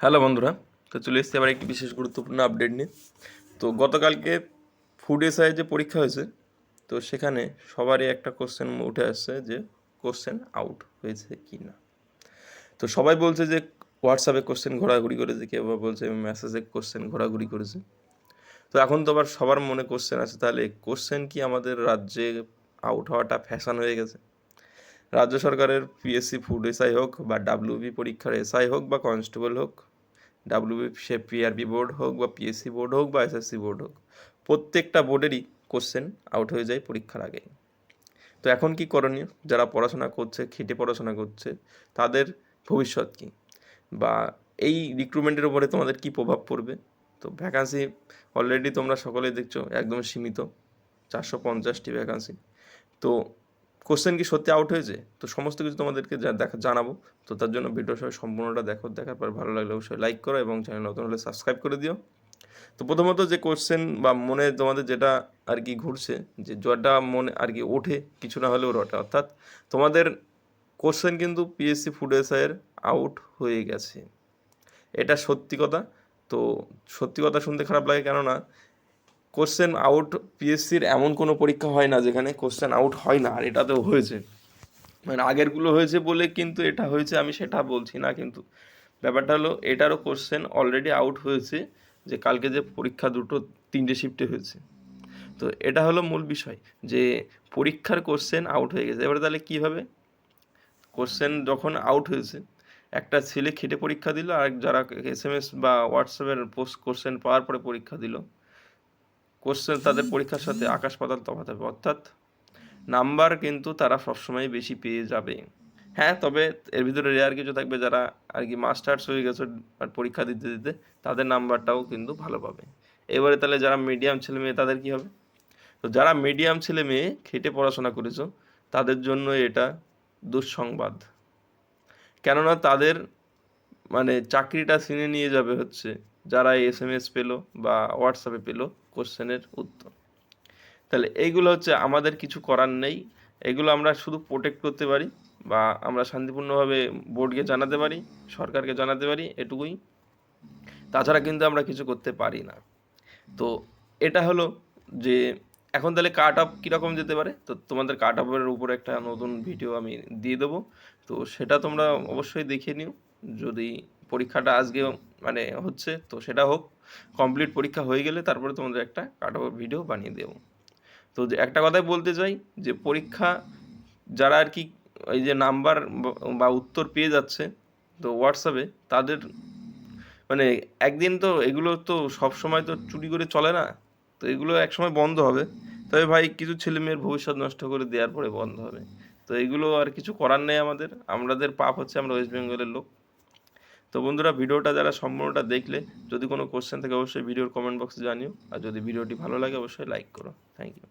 Hello বন্ধুরা, তো চলে এসেছি আবার একটি বিশেষ গুরুত্বপূর্ণ আপডেট নিয়ে। তো গতকালকে ফুড এসআই যে পরীক্ষা হয়েছে, তো সেখানে সবারই একটা কোশ্চেন উঠে আসছে যে কোশ্চেন আউট হয়েছে কি না। তো সবাই বলছে যে হোয়াটসঅ্যাপে কোশ্চেন ঘোরাঘুরি করেছে, কেউ বা বলছে মেসেজে কোশ্চেন ঘোরাঘুরি করেছে। তো এখন তো আবার সবার মনে কোশ্চেন আছে, তাহলে কোশ্চেন কি আমাদের রাজ্যে আউট হওয়াটা ফ্যাশন হয়ে গেছে? রাজ্য সরকারের পিএসসি ফুড এসআই হোক বা ডাব্লিউবি পরীক্ষার এসআই হোক বা কনস্টেবল হোক, ডাব্লিউবি সে পিআরবি বোর্ড হোক বা পিএসসি বোর্ড হোক বা এসএসসি বোর্ড হোক, প্রত্যেকটা বোর্ডেরই কোশ্চেন আউট হয়ে যায় পরীক্ষার আগে। তো এখন কি করণীয়? যারা পড়াশোনা করছে, খেটে পড়াশোনা করছে, তাদের ভবিষ্যৎ কী, বা এই রিক্রুটমেন্টের উপরে তোমাদের কি প্রভাব পড়বে? তো ভ্যাকান্সি অলরেডি তোমরা সকলেই দেখছো একদম সীমিত, 450টি ভ্যাকান্সি। তো কোশ্চেন কি সত্যি আউট হয়েছে? তো সমস্ত কিছু তোমাদেরকে জানাবো। তো তার জন্য ভিডিও সবাই সম্পূর্ণটা দেখো, দেখার পর ভালো লাগলে অবশ্যই লাইক করো এবং চ্যানেল নতুন হলে সাবস্ক্রাইব করে দিও। তো প্রথমত যে কোশ্চেন বা মনে তোমাদের যেটা আর কি ঘুরছে, যে যেটা মনে আর কি ওঠে কিছু না হলেও রটে, অর্থাৎ তোমাদের কোশ্চেন কিন্তু পিএসসি ফুড এসআইয়ের আউট হয়ে গেছে। এটা সত্যি কথা। তো সত্যি কথা শুনতে খারাপ লাগে, কেননা কোশ্চেন আউট পিএসসির এমন কোনো পরীক্ষা হয় না যেখানে কোশ্চেন আউট হয় না, আর এটাতেও হয়েছে। মানে আগেরগুলো হয়েছে বলে কিন্তু এটা হয়েছে আমি সেটা বলছি না, কিন্তু ব্যাপারটা হলো এটারও কোশ্চেন অলরেডি আউট হয়েছে, যে কালকে যে পরীক্ষা দুটো 3টে শিফটে হয়েছে। তো এটা হলো মূল বিষয়, যে পরীক্ষার কোশ্চেন আউট হয়ে গেছে। এবারে তাহলে কী হবে? কোশ্চেন যখন আউট হয়েছে, একটা ছেলে খেটে পরীক্ষা দিল, আর যারা এসএমএস বা হোয়াটসঅ্যাপের পোস্ট কোশ্চেন পাওয়ার পরে পরীক্ষা দিল, কোশ্চেন তাদের পরীক্ষার সাথে আকাশ পাতাল তফাৎ হবে। অর্থাৎ নাম্বার কিন্তু তারা সবসময় বেশি পেয়ে যাবে। হ্যাঁ, তবে এর ভিতরে রেয়ার কিছু থাকবে যারা আর কি মাস্টার্স হয়ে গেছে আর পরীক্ষা দিতে দিতে, তাদের নাম্বারটাও কিন্তু ভালো পাবে। এবারে তাহলে যারা মিডিয়াম ছেলে মেয়ে তাদের কী হবে? তো যারা মিডিয়াম ছেলে মেয়ে খেটে পড়াশোনা করেছো, তাদের জন্য এটা দুঃসংবাদ। কেননা তাদের মানে চাকরিটা ছিনে নিয়ে যাবে হচ্ছে যারা এসএমএস পেলো বা হোয়াটসঅ্যাপে পেলো কোশ্চেনের উত্তর। তাহলে এইগুলো হচ্ছে আমাদের কিছু করার নেই, এগুলো আমরা শুধু প্রোটেক্ট করতে পারি, বা আমরা শান্তিপূর্ণভাবে বোর্ডকে জানাতে পারি, সরকারকে জানাতে পারি, এটুকুই। তাছাড়া কিন্তু আমরা কিছু করতে পারি না। তো এটা হলো যে এখন তাহলে কাট অফ কীরকম যেতে পারে, তো তোমাদের কাট অফের উপরে একটা নতুন ভিডিও আমি দিয়ে দেবো। তো সেটা তোমরা অবশ্যই দেখে নিও। যদি পরীক্ষাটা আজকে মানে হচ্ছে, তো সেটা হোক, কমপ্লিট পরীক্ষা হয়ে গেলে তারপরে তোমাদের একটা কাট অফের ভিডিও বানিয়ে দেবো। তো যে একটা কথাই বলতে চাই, যে পরীক্ষা যারা আর কি এই যে নাম্বার বা উত্তর পেয়ে যাচ্ছে তো হোয়াটসঅ্যাপে, তাদের মানে একদিন তো এগুলো তো সব সময় তো চুরি করে চলে না, তো এগুলো একসময় বন্ধ হবে। তবে ভাই কিছু ছেলেমেয়ের ভবিষ্যৎ নষ্ট করে দেওয়ার পরে বন্ধ হবে। তো এগুলো আর কিছু করার নেই আমাদের পাপ হচ্ছে, আমরা ওয়েস্ট বেঙ্গলের লোক। তো বন্ধুরা, ভিডিওটা যারা সম্পূর্ণটা দেখলে, যদি কোনো কোশ্চেন থাকে অবশ্যই ভিডিওর কমেন্ট বক্সে জানিও, আর যদি ভিডিওটি ভালো লাগে অবশ্যই লাইক করো। Thank you.